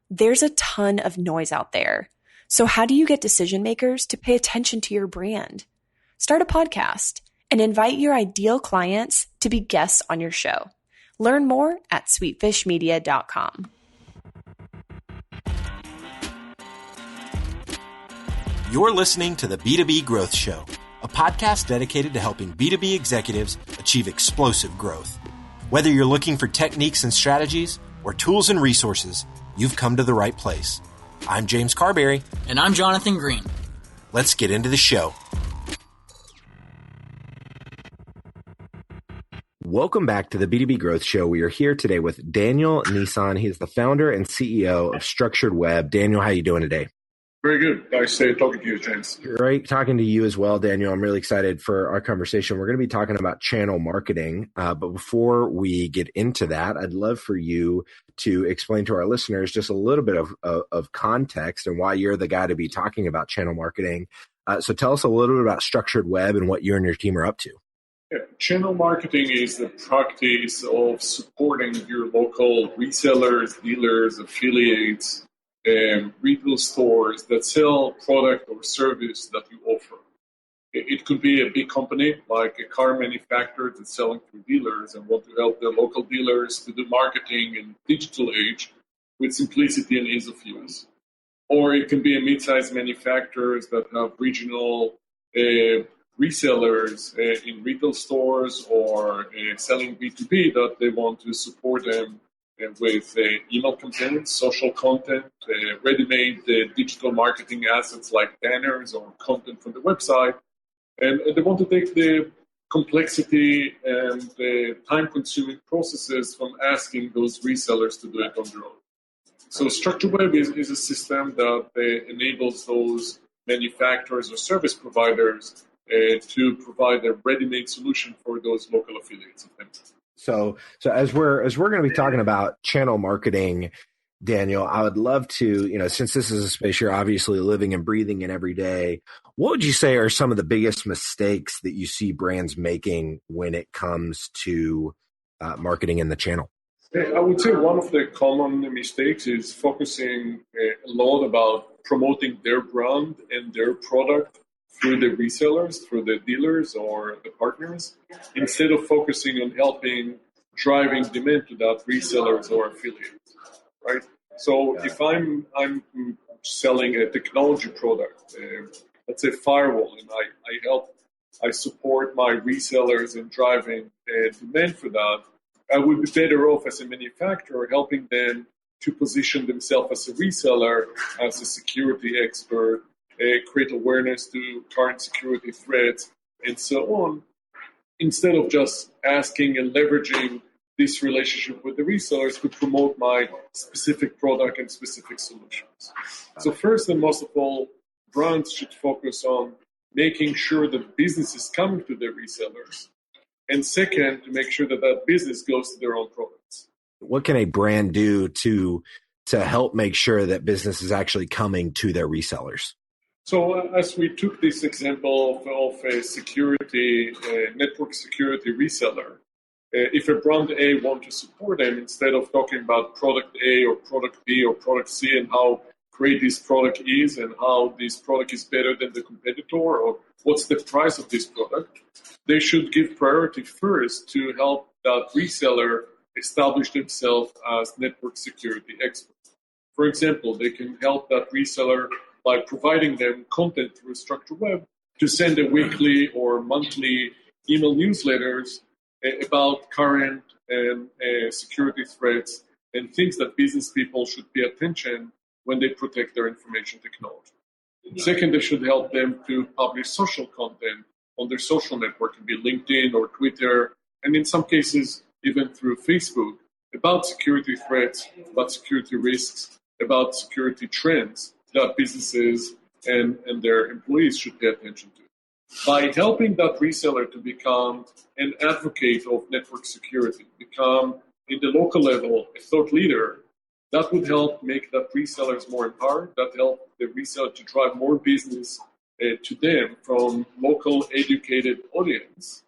There's a ton of noise out there. So how do you get decision makers to pay attention to your brand? Start a podcast and invite your ideal clients to be guests on your show. Learn more at sweetfishmedia.com. You're listening to the B2B Growth Show, a podcast dedicated to helping B2B executives achieve explosive growth. Whether you're looking for techniques and strategies or tools and resources, you've come to the right place. I'm James Carberry. And I'm Jonathan Green. Let's get into the show. Welcome back to the B2B Growth Show. We are here today with Daniel Nissan. He is the founder and CEO of StructuredWeb. Daniel, how are you doing today? Very good. Nice talking to you, James. Great talking to you as well, Daniel. I'm really excited for our conversation. We're going to be talking about channel marketing. But before we get into that, I'd love for you to explain to our listeners just a little bit of context and why you're the guy to be talking about channel marketing. So tell us a little bit about StructuredWeb and what you and your team are up to. Yeah. Channel marketing is the practice of supporting your local resellers, dealers, affiliates, retail stores that sell product or service that you offer. It could be a big company like a car manufacturer that's selling through dealers and want to help their local dealers to do marketing in digital age with simplicity and ease of use. Or it can be a mid-sized manufacturers that have regional resellers in retail stores or selling B2B that they want to support them with email campaigns, social content, ready-made digital marketing assets like banners or content from the website. And they want to take the complexity and the time-consuming processes from asking those resellers to do it on their own. So StructuredWeb is a system that enables those manufacturers or service providers to provide a ready-made solution for those local affiliates of them. So as we're going to be talking about channel marketing, Daniel, I would love to, since this is a space you're obviously living and breathing in every day, what would you say are some of the biggest mistakes that you see brands making when it comes to marketing in the channel? I would say one of the common mistakes is focusing a lot about promoting their brand and their product through the resellers, through the dealers or the partners, instead of focusing on helping driving demand to that resellers or affiliates, right? So if I'm selling a technology product, let's say firewall, and I support my resellers in driving demand for that, I would be better off as a manufacturer helping them to position themselves as a reseller, as a security expert, create awareness to current security threats, and so on, instead of just asking and leveraging this relationship with the resellers to promote my specific product and specific solutions. So first and most of all, brands should focus on making sure that business is coming to their resellers, and second, to make sure that that business goes to their own products. What can a brand do to help make sure that business is actually coming to their resellers? So as we took this example of a network security reseller, if a brand A wants to support them, instead of talking about product A or product B or product C and how great this product is and how this product is better than the competitor or what's the price of this product, they should give priority first to help that reseller establish themselves as network security experts. For example, they can help that reseller by providing them content through StructuredWeb to send a weekly or monthly email newsletters about current security threats and things that business people should pay attention when they protect their information technology. Second, they should help them to publish social content on their social network. It can be LinkedIn or Twitter, and in some cases, even through Facebook, about security threats, about security risks, about security trends that businesses and their employees should pay attention to. By helping that reseller to become an advocate of network security, become, in the local level, a thought leader, that would help make that resellers more empowered, that help the reseller to drive more business to them from local educated audience.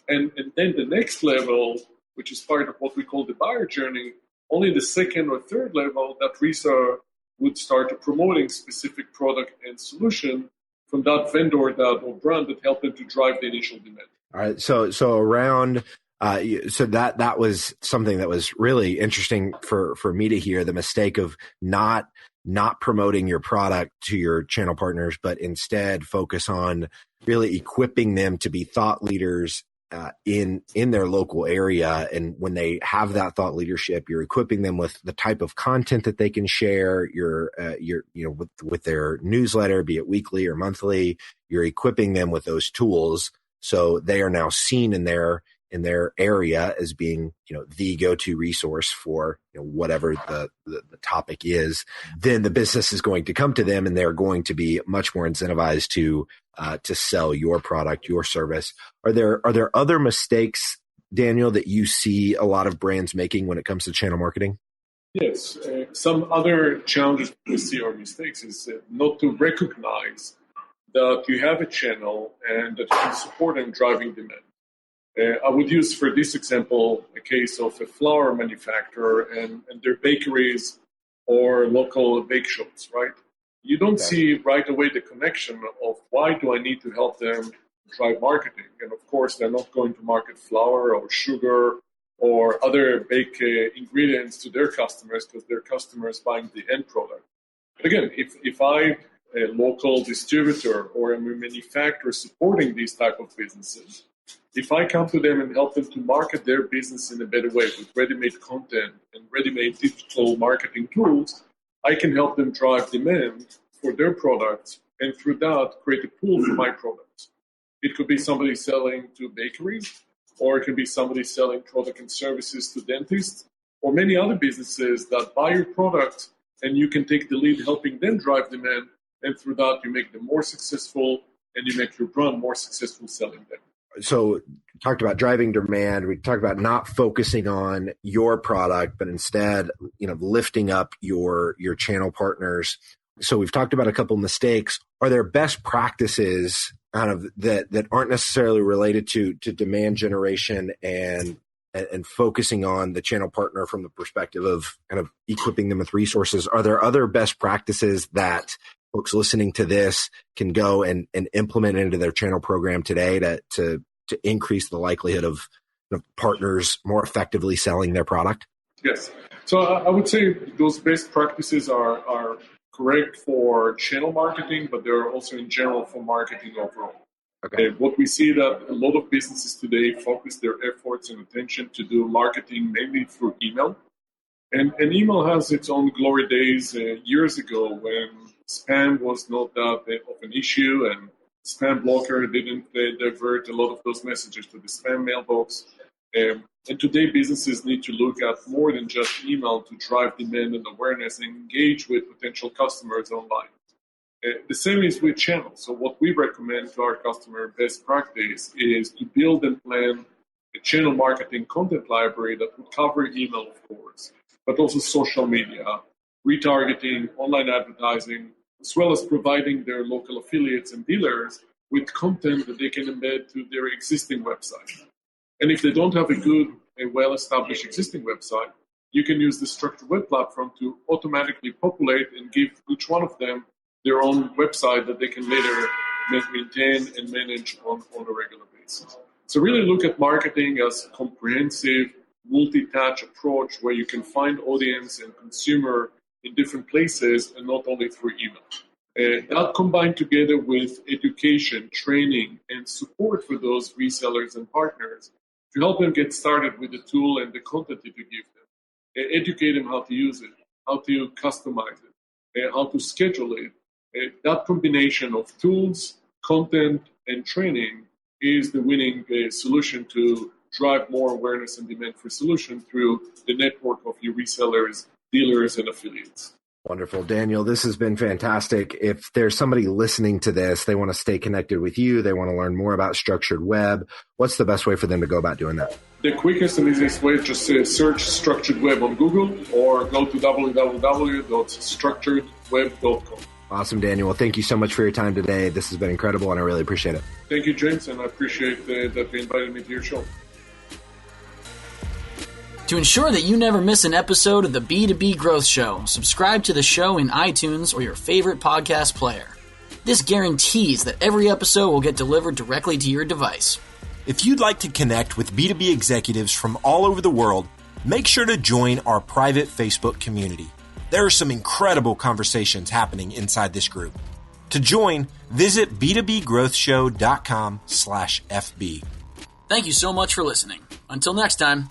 And then the next level, which is part of what we call the buyer journey, only the second or third level, that reseller would start promoting specific product and solution from that vendor or brand that helped them to drive the initial demand. All right. So around, so that was something that was really interesting for me to hear, the mistake of not promoting your product to your channel partners, but instead focus on really equipping them to be thought leaders in their local area. And when they have that thought leadership, you're equipping them with the type of content that they can share. You're with their newsletter, be it weekly or monthly, you're equipping them with those tools. So they are now seen in their area as being, the go-to resource for whatever the topic is. Then the business is going to come to them, and they're going to be much more incentivized to sell your product, your service. Are there other mistakes, Daniel, that you see a lot of brands making when it comes to channel marketing? Yes. Some other challenges we see or mistakes is not to recognize that you have a channel and that you can support and driving demand. I would use for this example a case of a flour manufacturer and their bakeries or local bake shops, right? You don't see right away the connection of why do I need to help them drive marketing. And of course, they're not going to market flour or sugar or other bake ingredients to their customers because their customers buying the end product. But again, if I'm a local distributor or a manufacturer supporting these type of businesses, if I come to them and help them to market their business in a better way with ready-made content and ready-made digital marketing tools, I can help them drive demand for their products and through that create a pool for my products. It could be somebody selling to bakeries, or it can be somebody selling product and services to dentists, or many other businesses that buy your product and you can take the lead helping them drive demand, and through that you make them more successful and you make your brand more successful selling them. So we talked about driving demand. We talked about not focusing on your product, but instead, lifting up your channel partners. So we've talked about a couple of mistakes. Are there best practices kind of that aren't necessarily related to demand generation and focusing on the channel partner from the perspective of kind of equipping them with resources? Are there other best practices that folks listening to this can go and implement into their channel program today to increase the likelihood of partners more effectively selling their product? Yes. So I would say those best practices are correct for channel marketing, but they're also in general for marketing overall. Okay. What we see that a lot of businesses today focus their efforts and attention to do marketing mainly through email. And email has its own glory days years ago when spam was not that of an issue and spam blocker didn't divert a lot of those messages to the spam mailbox. And today businesses need to look at more than just email to drive demand and awareness and engage with potential customers online. The same is with channels. So what we recommend to our customer best practice is to build and plan a channel marketing content library that would cover email, of course, but also social media, retargeting, online advertising, as well as providing their local affiliates and dealers with content that they can embed to their existing website. And if they don't have a well-established existing website, you can use the StructuredWeb platform to automatically populate and give each one of them their own website that they can later maintain and manage on a regular basis. So really look at marketing as a comprehensive, multi-touch approach where you can find audience and consumer in different places and not only through email. That combined together with education, training, and support for those resellers and partners to help them get started with the tool and the content that you give them. Educate them how to use it, how to customize it, how to schedule it. That combination of tools, content, and training is the winning solution to drive more awareness and demand for solutions through the network of your resellers, dealers, and affiliates. Wonderful. Daniel, this has been fantastic. If there's somebody listening to this, they want to stay connected with you, they want to learn more about StructuredWeb, what's the best way for them to go about doing that? The quickest and easiest way is just search StructuredWeb on Google or go to www.structuredweb.com. Awesome, Daniel. Well, thank you so much for your time today. This has been incredible, and I really appreciate it. Thank you, James, and I appreciate that you invited me to your show. To ensure that you never miss an episode of the B2B Growth Show, subscribe to the show in iTunes or your favorite podcast player. This guarantees that every episode will get delivered directly to your device. If you'd like to connect with B2B executives from all over the world, make sure to join our private Facebook community. There are some incredible conversations happening inside this group. To join, visit b2bgrowthshow.com/FB. Thank you so much for listening. Until next time.